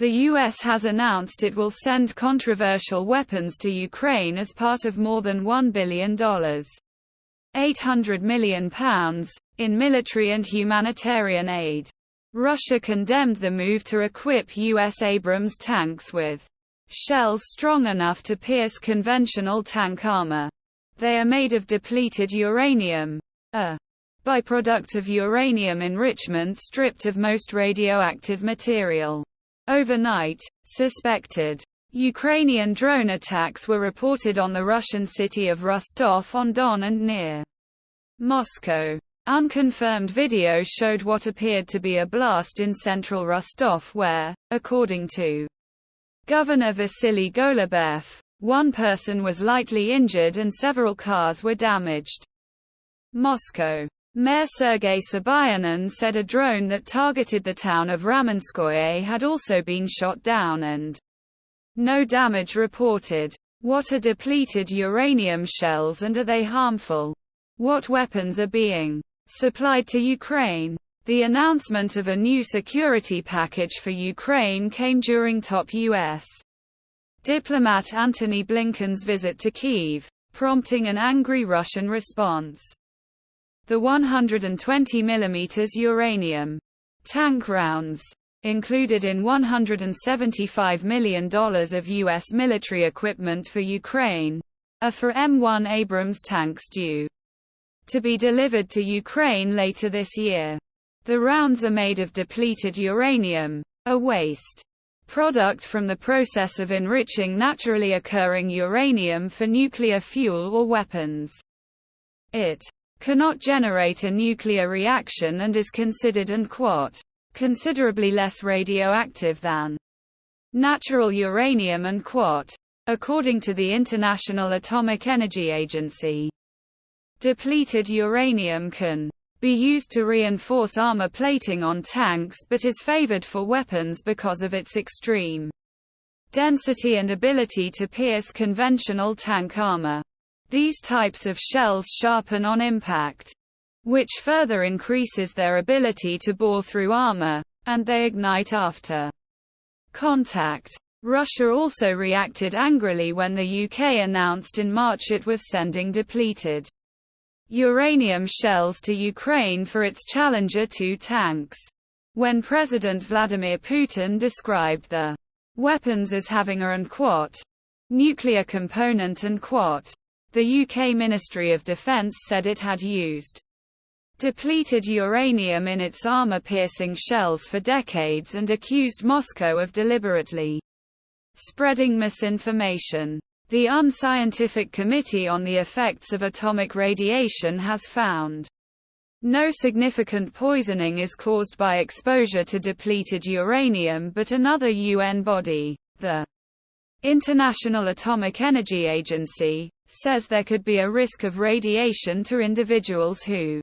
The U.S. has announced it will send controversial weapons to Ukraine as part of more than $1 billion, £800 million, in military and humanitarian aid. Russia condemned the move to equip U.S. Abrams tanks with shells strong enough to pierce conventional tank armor. They are made of depleted uranium, a byproduct of uranium enrichment stripped of most radioactive material. Overnight, suspected Ukrainian drone attacks were reported on the Russian city of Rostov-on-Don and near Moscow. Unconfirmed video showed what appeared to be a blast in central Rostov where, according to Governor Vasily Golubev, one person was lightly injured and several cars were damaged. Moscow Mayor Sergei Sobyanin said a drone that targeted the town of Ramenskoye had also been shot down and no damage reported. What are depleted uranium shells and are they harmful? What weapons are being supplied to Ukraine? The announcement of a new security package for Ukraine came during top U.S. diplomat Antony Blinken's visit to Kyiv, prompting an angry Russian response. The 120 mm uranium tank rounds, included in $175 million of U.S. military equipment for Ukraine, are for M1 Abrams tanks due to be delivered to Ukraine later this year. The rounds are made of depleted uranium, a waste product from the process of enriching naturally occurring uranium for nuclear fuel or weapons. It cannot generate a nuclear reaction and is considered considerably less radioactive than natural uranium and according to the International Atomic Energy Agency. Depleted uranium can be used to reinforce armor plating on tanks but is favored for weapons because of its extreme density and ability to pierce conventional tank armor. These types of shells sharpen on impact, which further increases their ability to bore through armor, and they ignite after contact. Russia also reacted angrily when the UK announced in March it was sending depleted uranium shells to Ukraine for its Challenger 2 tanks. When President Vladimir Putin described the weapons as having a nuclear component and the UK Ministry of Defence said it had used depleted uranium in its armor-piercing shells for decades and accused Moscow of deliberately spreading misinformation. The Unscientific Committee on the Effects of Atomic Radiation has found no significant poisoning is caused by exposure to depleted uranium, but another UN body, the International Atomic Energy Agency, says there could be a risk of radiation to individuals who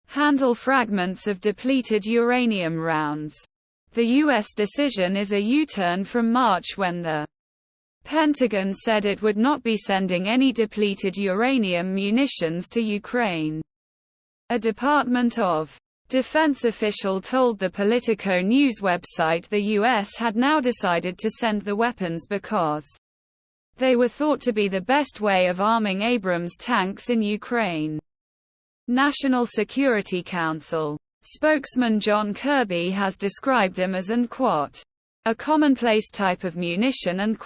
handle fragments of depleted uranium rounds. The U.S. decision is a U-turn from March when the Pentagon said it would not be sending any depleted uranium munitions to Ukraine. A Department of Defense official told the Politico news website the U.S. had now decided to send the weapons because they were thought to be the best way of arming Abrams tanks in Ukraine. National Security Council spokesman John Kirby has described them as a commonplace type of munition and